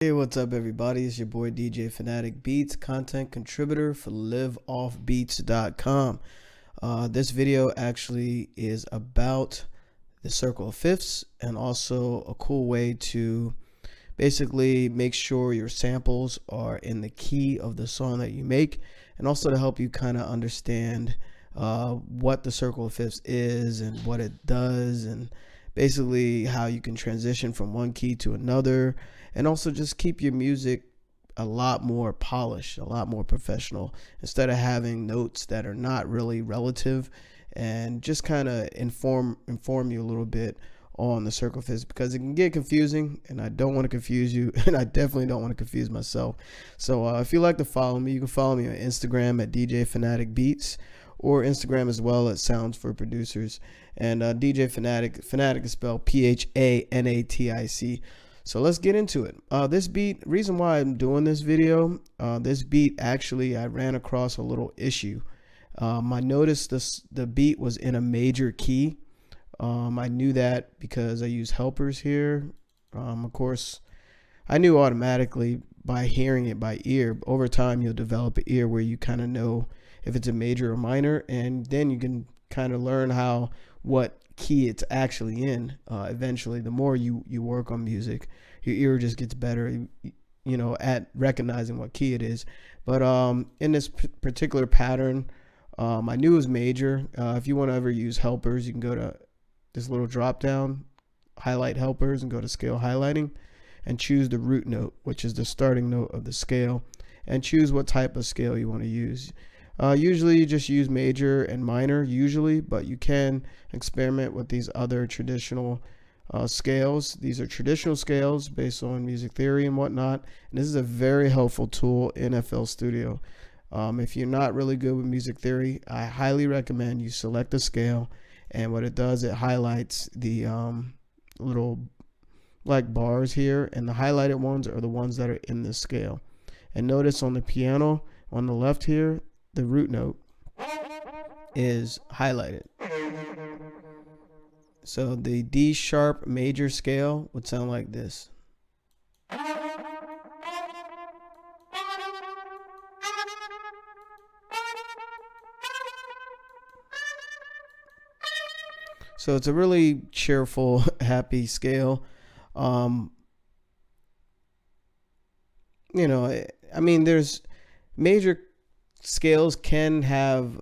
Hey, what's up, everybody? It's your boy DJ Fanatic Beats, content contributor for LiveOffBeats.com. This video actually is about the circle of fifths and also a cool way to basically make sure your samples are in the key of the song that you make, and also to help you kind of understand what the circle of fifths is and what it does, and basically how you can transition from one key to another, and also just keep your music a lot more polished, a lot more professional, instead of having notes that are not really relative, and just kind of inform you a little bit on the circle of fifths, because it can get confusing, and I don't want to confuse you, and I definitely don't want to confuse myself. So if you like to follow me, you can follow me on Instagram at DJ Fanatic Beats, or Instagram as well at Sounds for Producers. And DJ Fanatic is spelled P-H-A-N-A-T-I-C. So let's get into it. This beat, reason why I'm doing this video, this beat actually I ran across a little issue. I noticed the beat was in a major key. I knew that because I use helpers here. Of course, I knew automatically by hearing it by ear. Over time, you'll develop an ear where you kind of know if it's a major or minor, and then you can kind of learn what key it's actually in. Eventually, the more you work on music, your ear just gets better, at recognizing what key it is. But in this particular pattern, I knew it was major. If you want to ever use helpers, you can go to this little drop down, highlight helpers, and go to scale highlighting, and choose the root note, which is the starting note of the scale, and choose what type of scale you want to use. Usually you just use major and minor usually, but you can experiment with these other traditional scales. These are traditional scales based on music theory and whatnot. And this is a very helpful tool in FL Studio. If you're not really good with music theory, I highly recommend you select a scale, and what it does, it highlights the little like bars here, and the highlighted ones are the ones that are in the scale. And notice on the piano on the left here, the root note is highlighted. So the D sharp major scale would sound like this. So it's a really cheerful, happy scale. I mean, there's major scales can have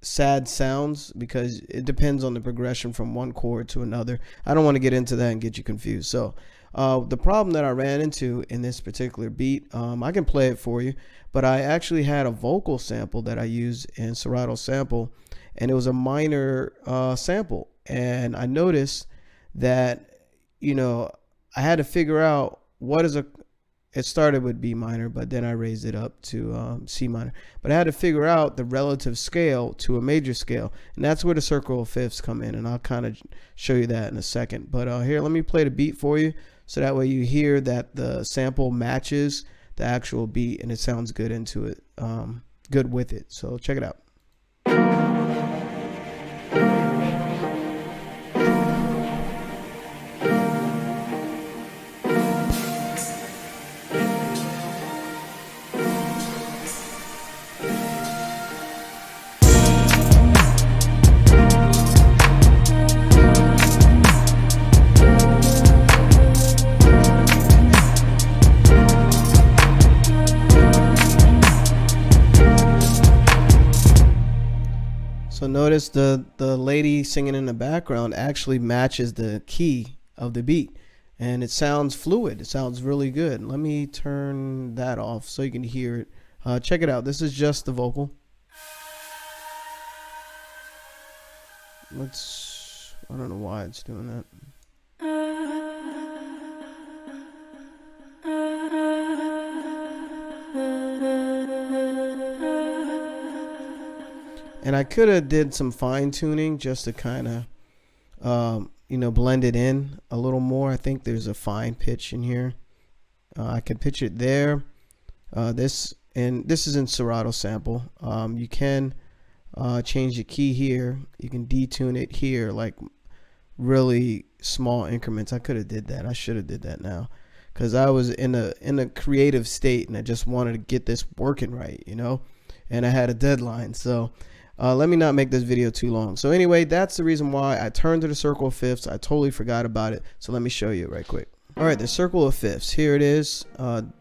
sad sounds because it depends on the progression from one chord to another. I don't want to get into that and get you confused. So the problem that I ran into in this particular beat, I can play it for you, but I actually had a vocal sample that I used in Serato Sample, and it was a minor sample. And I noticed that, I had to figure out it started with B minor, but then I raised it up to C minor. But I had to figure out the relative scale to a major scale, and that's where the circle of fifths come in, and I'll kind of show you that in a second. But here, let me play the beat for you, so that way you hear that the sample matches the actual beat, and it sounds good into it, good with it. So check it out. So notice the lady singing in the background actually matches the key of the beat, and it sounds fluid. It sounds really good. Let me turn that off so you can hear it. Check it out. This is just the vocal. I don't know why it's doing that. And I could have did some fine tuning just to kind of, blend it in a little more. I think there's a fine pitch in here. I could pitch it there. This is in Serato Sample. You can change the key here. You can detune it here, like really small increments. I could have did that. I should have did that now, because I was in a creative state and I just wanted to get this working right, and I had a deadline. So let me not make this video too long. So anyway, that's the reason why I turned to the circle of fifths. I totally forgot about it. So let me show you right quick. All right, the circle of fifths, here it is.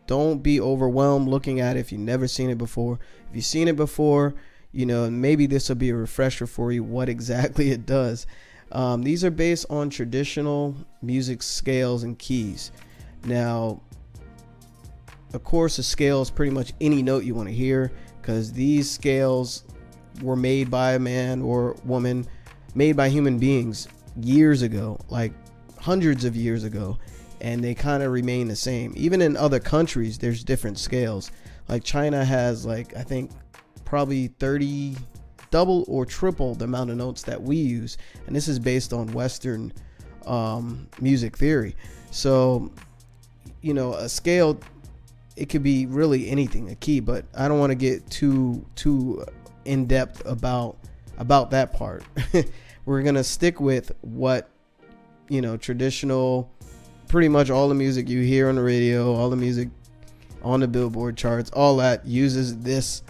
Don't be overwhelmed looking at it if you've never seen it before. If you've seen it before, maybe this will be a refresher for you what exactly it does. These are based on traditional music scales and keys. Now, of course, a scale is pretty much any note you want to hear, because these scales were made by a man or woman, made by human beings years ago, like hundreds of years ago, and they kind of remain the same. Even in other countries, there's different scales. Like China has, like, I think probably 30, double or triple the amount of notes that we use, and this is based on Western music theory. So a scale, it could be really anything, a key, but I don't want to get too in depth about that part. We're gonna stick with what traditional, pretty much all the music you hear on the radio, all the music on the Billboard charts, all that uses this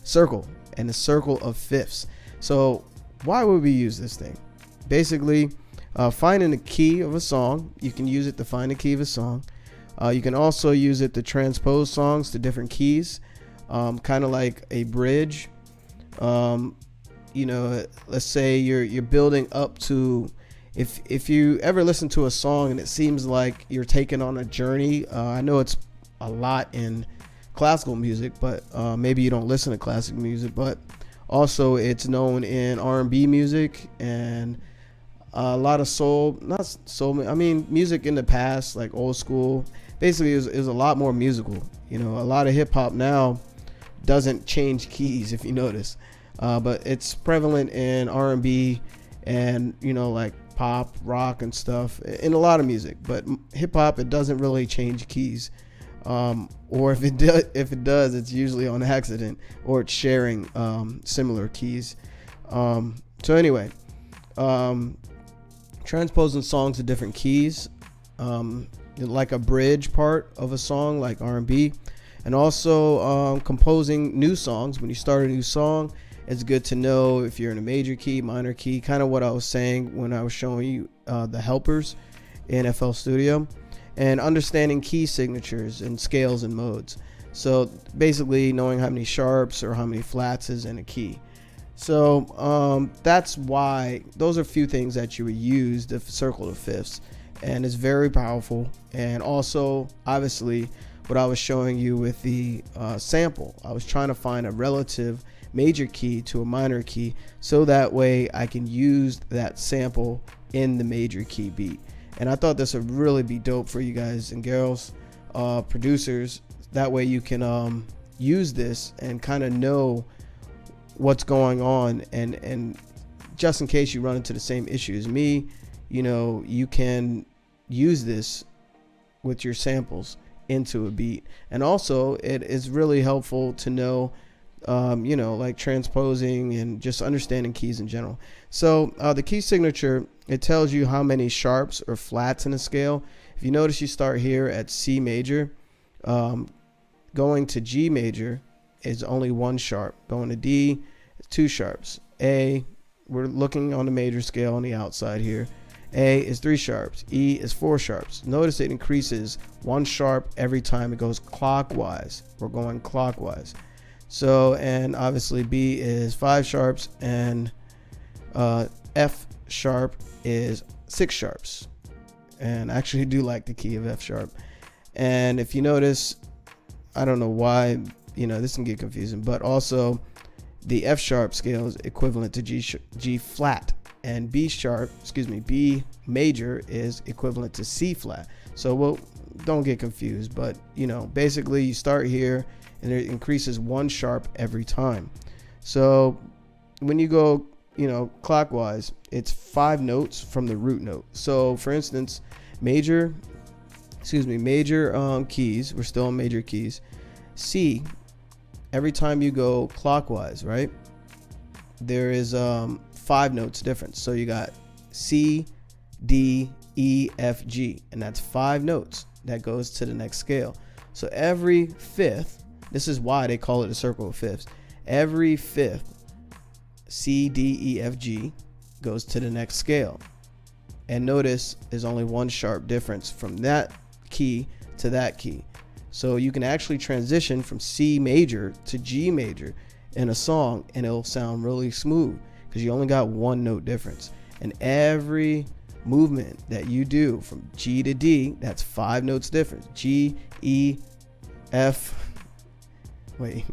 circle and the circle of fifths. So why would we use this thing? Basically, finding the key of a song. You can use it to find the key of a song. You can also use it to transpose songs to different keys, kind of like a bridge. Let's say you're building up to, if you ever listen to a song and it seems like you're taking on a journey. I know it's a lot in classical music, but maybe you don't listen to classic music, but also it's known in R&B music and a lot of music in the past, like old school. Basically, is a lot more musical. A lot of hip hop now doesn't change keys, if you notice, but it's prevalent in R&B and like pop, rock, and stuff in a lot of music. But hip hop, it doesn't really change keys, or if it does, it's usually on accident, or it's sharing similar keys. So anyway, transposing songs to different keys, like a bridge part of a song like R&B, and also composing new songs. When you start a new song, it's good to know if you're in a major key, minor key, kind of what I was saying when I was showing you the helpers in FL Studio, and understanding key signatures and scales and modes. So basically knowing how many sharps or how many flats is in a key. So that's why those are a few things that you would use the circle of fifths, and it's very powerful. And also, obviously, what I was showing you with the sample, I was trying to find a relative major key to a minor key, so that way I can use that sample in the major key beat. And I thought this would really be dope for you guys and girls, producers. That way you can use this and kind of know what's going on, and just in case you run into the same issue as me, you can use this with your samples into a beat. And also, it is really helpful to know like transposing and just understanding keys in general. So the key signature, it tells you how many sharps or flats in a scale. If you notice, you start here at C major, going to G major is only one sharp, going to D is two sharps. A, we're looking on the major scale on the outside here, A is 3 sharps, E is 4 sharps. Notice it increases 1 sharp every time it goes clockwise. We're going clockwise. So, and obviously B is 5 sharps, and F sharp is 6 sharps. And I actually do like the key of F sharp. And if you notice, I don't know why, this can get confusing, but also the F sharp scale is equivalent to G flat, and B major is equivalent to C flat. So don't get confused, but basically you start here and it increases 1 sharp every time. So when you go clockwise, it's 5 notes from the root note. So for instance, major keys, we're still on major keys. C, every time you go clockwise, right, there is 5 notes difference. So you got C, D, E, F, G, and that's 5 notes. that goes to the next scale. So every fifth, this is why they call it a circle of fifths. Every fifth, C, D, E, F, G, goes to the next scale. And notice there's only one sharp difference from that key to that key. So you can actually transition from C major to G major in a song, and it'll sound really smooth because you only got one note difference. And every movement that you do from G to D, that's 5 notes difference. G, E, F, wait,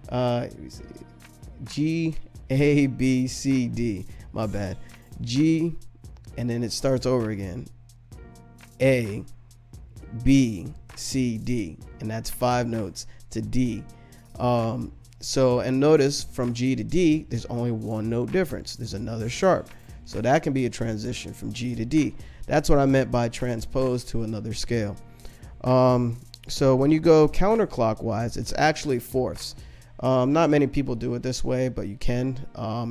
let me see. G, A, B, C, D, my bad. G, and then it starts over again. A, B, C, D, and that's 5 notes to D. So, and notice from G to D, there's only one note difference. There's another sharp. So that can be a transition from G to D. That's what I meant by transpose to another scale. So when you go counterclockwise, it's actually fourths. Not many people do it this way, but you can.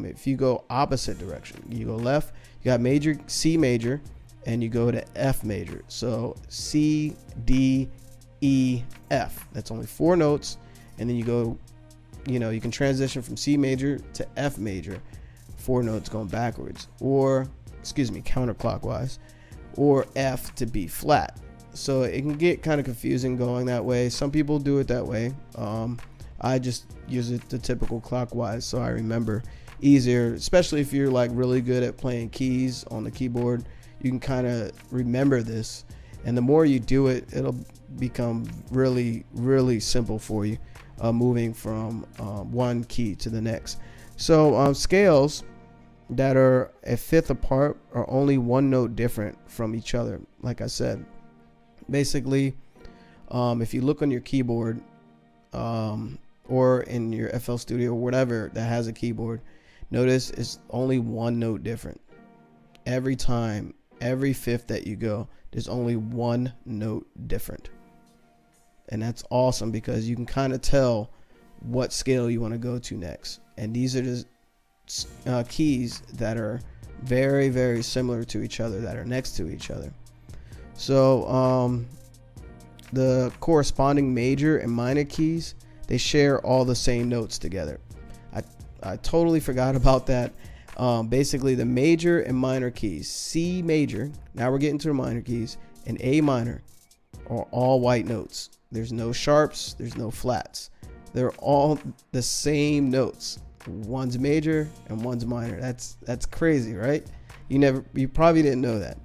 If you go opposite direction, you go left, you got major, C major, and you go to F major. So C, D, E, F. That's only 4 notes. And then you go, you can transition from C major to F major, 4 notes going backwards, or, counterclockwise, or F to B flat. So it can get kind of confusing going that way. Some people do it that way. I just use it the typical clockwise, so I remember easier, especially if you're like really good at playing keys on the keyboard. You can kind of remember this, and the more you do it, it'll become really, really simple for you, moving from one key to the next. So scales that are a fifth apart are only one note different from each other. Like I said, basically, if you look on your keyboard, or in your FL Studio or whatever that has a keyboard, notice it's only one note different. Every time, every fifth that you go, there's only one note different. And that's awesome because you can kind of tell what scale you want to go to next. And these are the keys that are very, very similar to each other, that are next to each other. So the corresponding major and minor keys, they share all the same notes together. I totally forgot about that. Basically, the major and minor keys, C major, now we're getting to the minor keys, and A minor are all white notes. There's no sharps, there's no flats. They're all the same notes. One's major and one's minor. That's crazy, right? You probably didn't know that.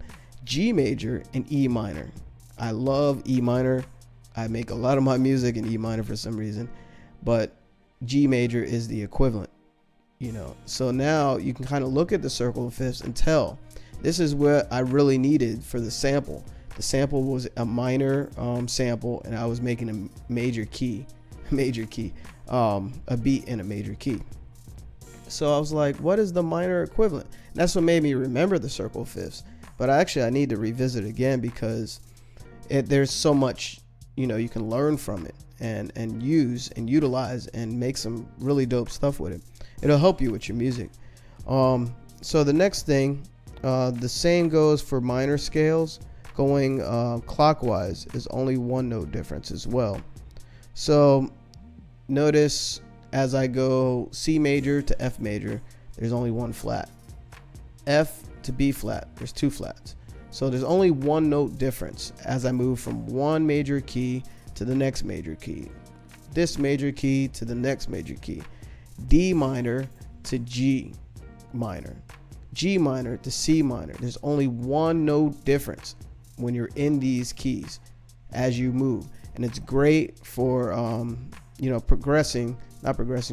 G major and E minor. I love E minor. I make a lot of my music in E minor for some reason, but G major is the equivalent, So now you can kind of look at the circle of fifths and tell this is what I really needed for the sample. The sample was a minor sample, and I was making a major key, a beat in a major key. So I was like, what is the minor equivalent? And that's what made me remember the circle of fifths. But I need to revisit it again because there's so much, you can learn from it and use and utilize and make some really dope stuff with it. It'll help you with your music. So the next thing, the same goes for minor scales. Going clockwise is only one note difference as well. So notice as I go C major to F major, there's only one flat. F to B flat, there's 2 flats. So there's only one note difference as I move from one major key to the next major key. This major key to the next major key. D minor to G minor. G minor to C minor. There's only one note difference when you're in these keys as you move. And it's great for,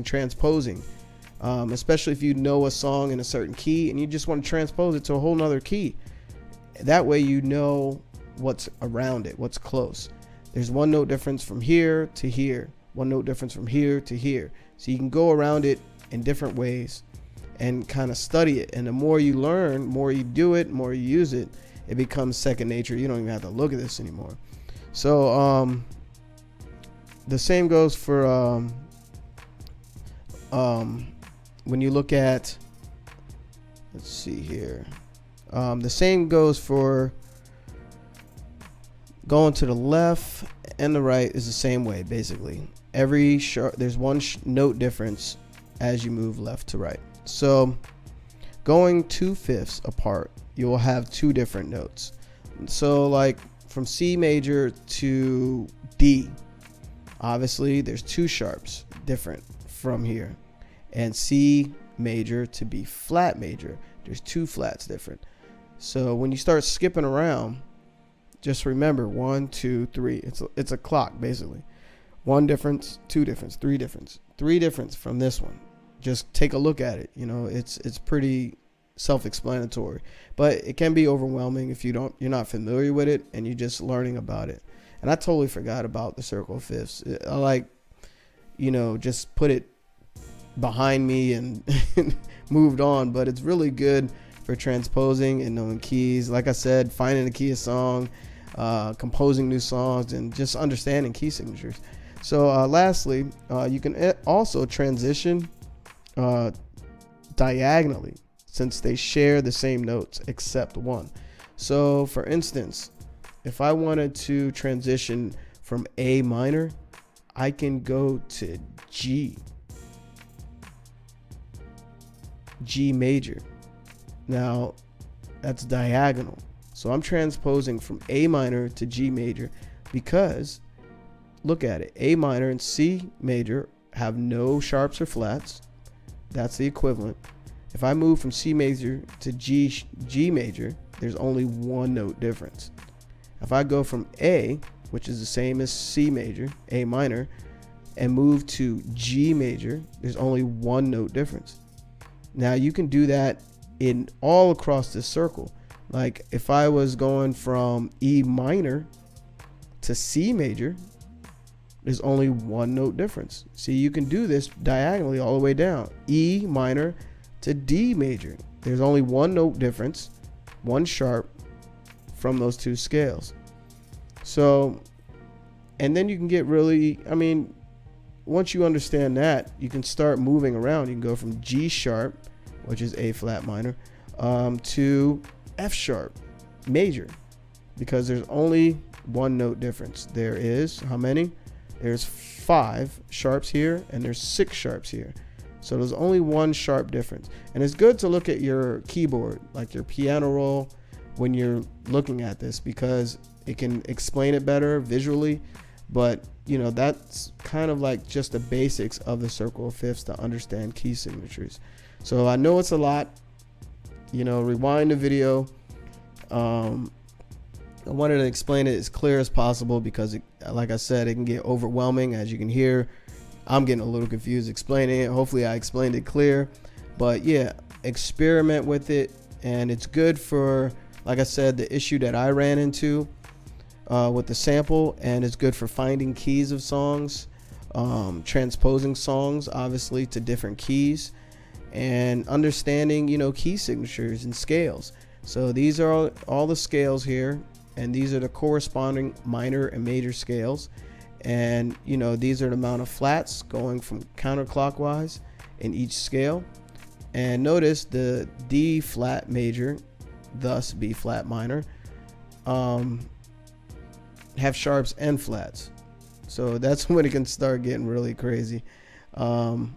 transposing. Especially if you know a song in a certain key and you just want to transpose it to a whole nother key. That way you know what's around it, what's close. There's one note difference from here to here, one note difference from here to here. So you can go around it in different ways and kind of study it. And the more you learn, more you do it, more you use it, it becomes second nature. You don't even have to look at this anymore. So the same goes for when you look at, let's see here. The same goes for Going to the left and the right is the same way, basically. Every there's one note difference as you move left to right. So going 2/5 apart, you will have two different notes. So like from C major to D, obviously there's two sharps different from here. And C major to B flat major, there's two flats different. So when you start skipping around, just remember 1, 2, 3. It's a clock basically. One difference, two difference, three difference, three difference from this one. Just take a look at it. You know, it's pretty self-explanatory, but it can be overwhelming if you're not familiar with it and you're just learning about it. And I totally forgot about the circle of fifths. I like, you know, just put it behind me and moved on, but it's really good for transposing and knowing keys. Like I said, finding the key of song, composing new songs, and just understanding key signatures. So lastly, you can also transition diagonally, since they share the same notes except one. So for instance, if I wanted to transition from A minor, I can go to G major. Now that's diagonal. So I'm transposing from A minor to G major because look at it. A minor and C major have no sharps or flats. That's the equivalent. If I move from C major to G major, there's only one note difference. If I go from A, which is the same as C major, A minor, and move to G major, there's only one note difference. Now you can do that in all across this circle. Like if I was going from E minor to C major, there's only one note difference. See, you can do this diagonally all the way down. E minor to D major. There's only one note difference, one sharp from those two scales. So, and then you can get really, I mean, once you understand that, you can start moving around. You can go from G sharp, which is A flat minor, to F sharp major, because there's only one note difference. There is, how many? There's 5 sharps here and there's 6 sharps here. So there's only one sharp difference. And it's good to look at your keyboard, like your piano roll, when you're looking at this, because it can explain it better visually. But you know, that's kind of like just the basics of the circle of fifths to understand key signatures. So I know it's a lot, you know, rewind the video. I wanted to explain it as clear as possible because like I said, it can get overwhelming. As you can hear, I'm getting a little confused explaining it. Hopefully I explained it clear, but yeah, experiment with it. And it's good for, like I said, the issue that I ran into with the sample, and it's good for finding keys of songs, transposing songs obviously to different keys, and understanding, you know, key signatures and scales. So these are all the scales here, and these are the corresponding minor and major scales. And you know, these are the amount of flats going from counterclockwise in each scale. And notice the D flat major, thus B flat minor, have sharps and flats. So that's when it can start getting really crazy. Well,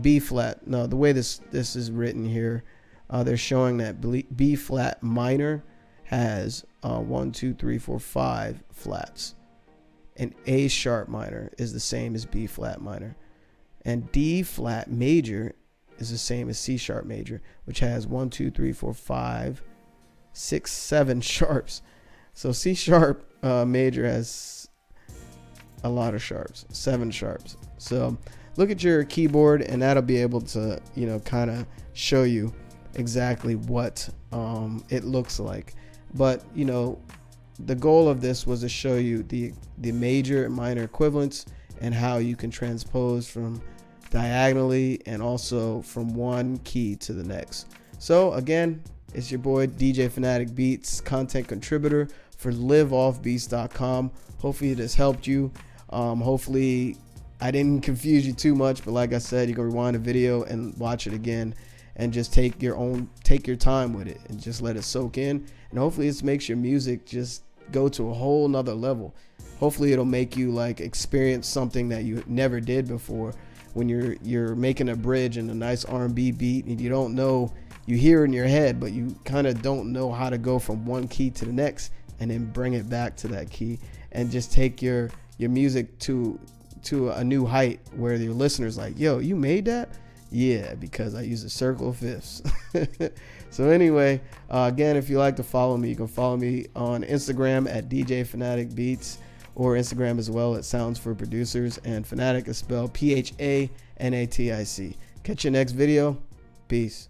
B flat, no, the way this is written here, they're showing that B flat minor has 1, 2, 3, 4, 5 flats, and A sharp minor is the same as B flat minor, and D flat major is the same as C sharp major, which has 1, 2, 3, 4, 5, 6, 7 sharps. So C sharp major has a lot of sharps, 7 sharps. So look at your keyboard, and that'll be able to, you know, kind of show you exactly what it looks like. But you know, the goal of this was to show you the major and minor equivalents and how you can transpose from diagonally and also from one key to the next. So again, it's your boy DJ Fanatic Beats, content contributor for LiveOffBeats.com. Hopefully it has helped you. Hopefully I didn't confuse you too much, but like I said, you can rewind the video and watch it again and just take your time with it and just let it soak in. And hopefully this makes your music just go to a whole nother level. Hopefully it'll make you like experience something that you never did before. When you're making a bridge and a nice R&B beat, and you don't know, you hear in your head, but you kind of don't know how to go from one key to the next and then bring it back to that key, and just take your music to a new height where your listeners like, yo, you made that? Yeah, because I use a circle of fifths. So anyway, again, if you like to follow me, you can follow me on Instagram at DJ Fanatic Beats, or Instagram as well at Sounds for Producers, and Fanatic is spelled Phanatic. Catch you next video. Peace.